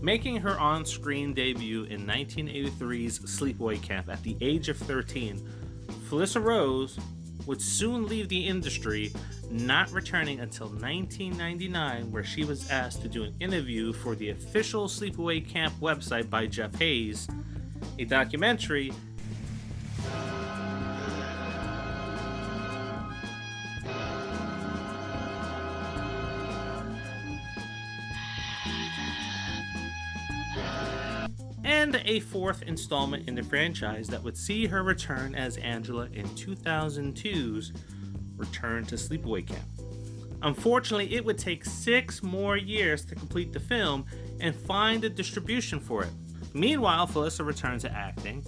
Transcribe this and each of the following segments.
Making her on-screen debut in 1983's Sleepaway Camp at the age of 13, Felissa Rose would soon leave the industry, not returning until 1999, where she was asked to do an interview for the official Sleepaway Camp website by Jeff Hayes, a documentary and a fourth installment in the franchise that would see her return as Angela in 2002's Return to Sleepaway Camp. Unfortunately, it would take 6 more years to complete the film and find a distribution for it. Meanwhile, Felissa returned to acting,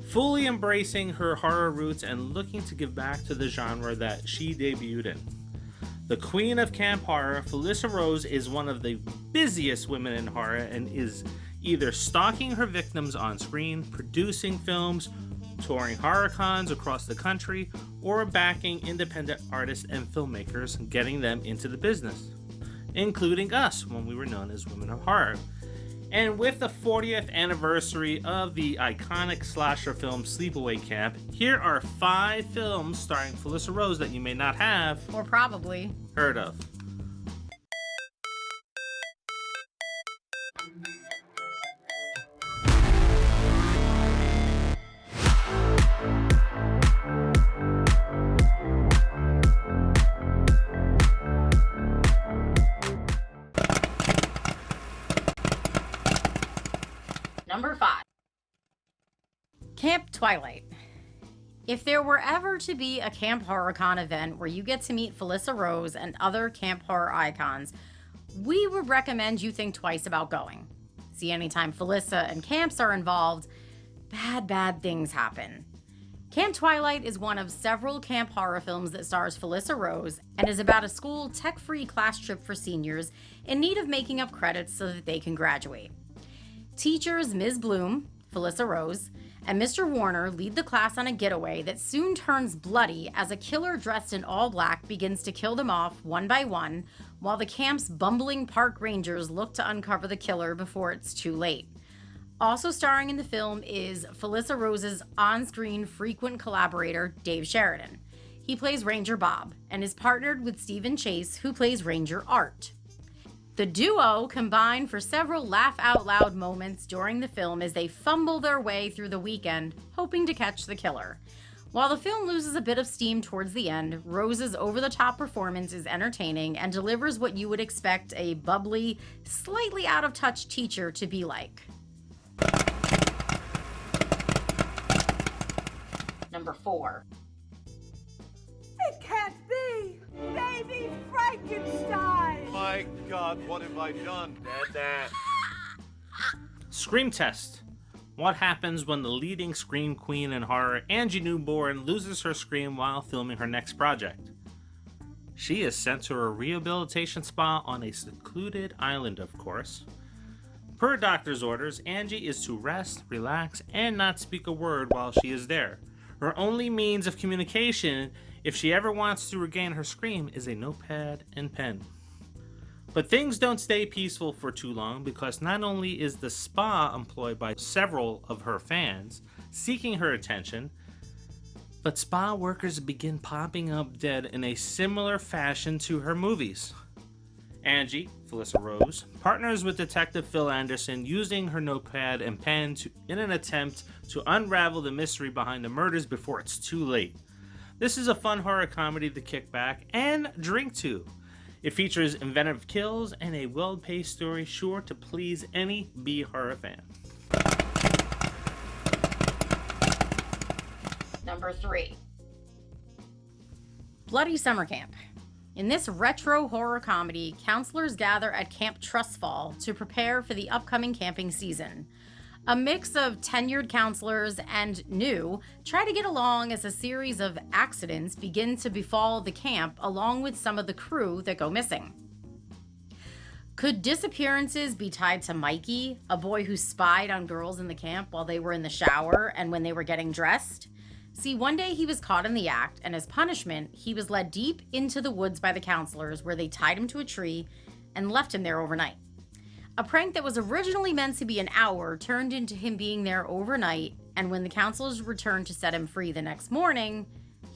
fully embracing her horror roots and looking to give back to the genre that she debuted in. The queen of camp horror, Felissa Rose is one of the busiest women in horror and is either stalking her victims on screen, producing films, touring horror cons across the country, or backing independent artists and filmmakers, getting them into the business, including us when we were known as Women of Horror. And with the 40th anniversary of the iconic slasher film Sleepaway Camp, here are 5 films starring Felissa Rose that you may not have, or probably, heard of. Number 5. Camp Twilight. If there were ever to be a Camp HorrorCon event where you get to meet Felissa Rose and other camp horror icons, we would recommend you think twice about going. See, anytime Felissa and camps are involved, bad things happen. Camp Twilight is one of several camp horror films that stars Felissa Rose and is about a school tech-free class trip for seniors in need of making up credits so that they can graduate. Teachers Ms. Bloom, Felissa Rose, and Mr. Warner lead the class on a getaway that soon turns bloody as a killer dressed in all black begins to kill them off one by one, while the camp's bumbling park rangers look to uncover the killer before it's too late. Also starring in the film is Felissa Rose's on-screen frequent collaborator, Dave Sheridan. He plays Ranger Bob and is partnered with Stephen Chase, who plays Ranger Art. The duo combine for several laugh-out-loud moments during the film as they fumble their way through the weekend, hoping to catch the killer. While the film loses a bit of steam towards the end, Rose's over-the-top performance is entertaining and delivers what you would expect a bubbly, slightly out-of-touch teacher to be like. Number 4. It can't be! Baby Frankenstein! My God, what have I done? Dad. Scream Test. What happens when the leading scream queen in horror, Angie Newborn, loses her scream while filming her next project? She is sent to a rehabilitation spa on a secluded island, of course. Per doctor's orders, Angie is to rest, relax, and not speak a word while she is there. Her only means of communication, if she ever wants to regain her scream, is a notepad and pen. But things don't stay peaceful for too long, because not only is the spa employed by several of her fans seeking her attention, but spa workers begin popping up dead in a similar fashion to her movies. Angie, Felissa Rose, partners with Detective Phil Anderson, using her notepad and pen in an attempt to unravel the mystery behind the murders before it's too late. This is a fun horror comedy to kick back and drink to. It features inventive kills and a well-paced story sure to please any B-horror fan. Number 3. Bloody Summer Camp. In this retro horror comedy, counselors gather at Camp Trustfall to prepare for the upcoming camping season. A mix of tenured counselors and new try to get along as a series of accidents begin to befall the camp, along with some of the crew that go missing. Could disappearances be tied to Mikey, a boy who spied on girls in the camp while they were in the shower and when they were getting dressed? See, one day he was caught in the act, and as punishment, he was led deep into the woods by the counselors, where they tied him to a tree and left him there overnight. A prank that was originally meant to be an hour turned into him being there overnight, and when the counselors returned to set him free the next morning,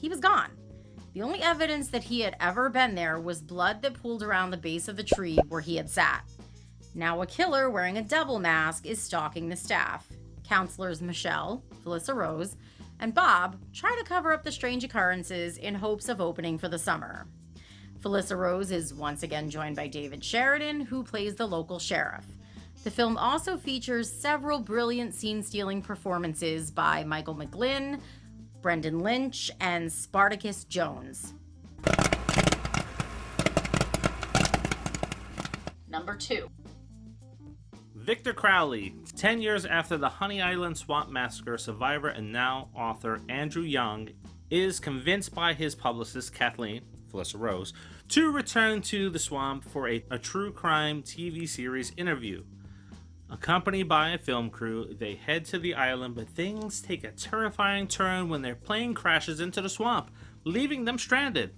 he was gone. The only evidence that he had ever been there was blood that pooled around the base of the tree where he had sat. Now a killer wearing a devil mask is stalking the staff. Counselors Michelle, Felissa Rose, and Bob try to cover up the strange occurrences in hopes of opening for the summer. Felissa Rose is once again joined by David Sheridan, who plays the local sheriff. The film also features several brilliant scene-stealing performances by Michael McGlynn, Brendan Lynch, and Spartacus Jones. Number 2. Victor Crowley. 10 years after the Honey Island Swamp Massacre, survivor and now author Andrew Young is convinced by his publicist Kathleen, Felissa Rose, to return to the swamp for a true crime TV series interview. Accompanied by a film crew, they head to the island, but things take a terrifying turn when their plane crashes into the swamp, leaving them stranded.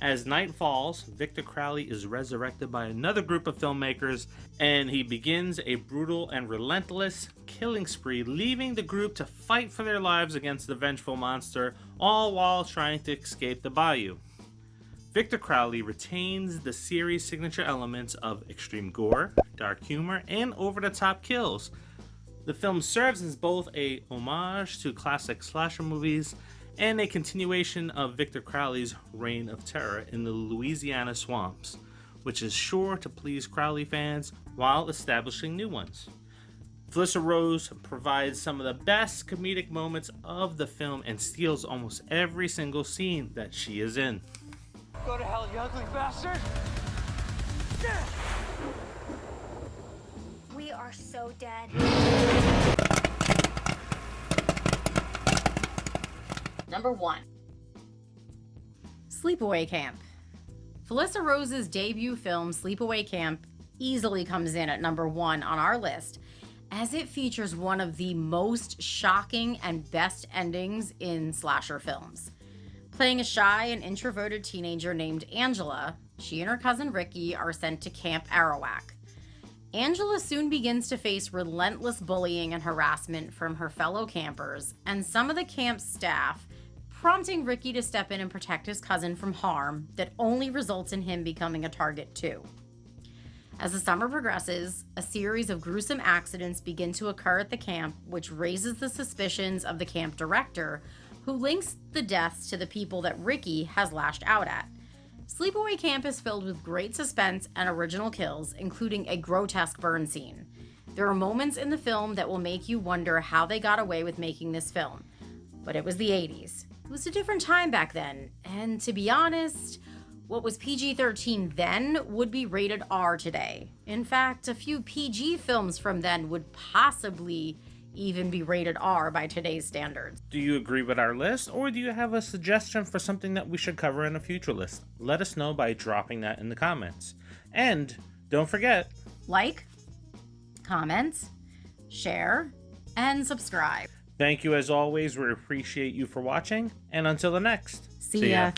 As night falls, Victor Crowley is resurrected by another group of filmmakers, and he begins a brutal and relentless killing spree, leaving the group to fight for their lives against the vengeful monster, all while trying to escape the bayou. Victor Crowley retains the series' signature elements of extreme gore, dark humor, and over-the-top kills. The film serves as both a homage to classic slasher movies and a continuation of Victor Crowley's reign of terror in the Louisiana swamps, which is sure to please Crowley fans while establishing new ones. Felissa Rose provides some of the best comedic moments of the film and steals almost every single scene that she is in. Go to hell, you ugly bastard! We are so dead. Number 1. Sleepaway Camp. Felissa Rose's debut film, Sleepaway Camp, easily comes in at number 1 on our list, as it features one of the most shocking and best endings in slasher films. Playing a shy and introverted teenager named Angela, she and her cousin Ricky are sent to Camp Arawak. Angela soon begins to face relentless bullying and harassment from her fellow campers and some of the camp's staff, prompting Ricky to step in and protect his cousin from harm that only results in him becoming a target too. As the summer progresses, a series of gruesome accidents begin to occur at the camp, which raises the suspicions of the camp director, who links the deaths to the people that Ricky has lashed out at. Sleepaway Camp is filled with great suspense and original kills, including a grotesque burn scene. There are moments in the film that will make you wonder how they got away with making this film. But it was the 80s. It was a different time back then, and to be honest, what was PG-13 then would be rated R today. In fact, a few PG films from then would possibly even be rated R by today's standards. Do you agree with our list, or do you have a suggestion for something that we should cover in a future list? Let us know by dropping that in the comments. And don't forget, Like, comment, share, and subscribe. thank you as always. We appreciate you for watching, and until the next. See ya.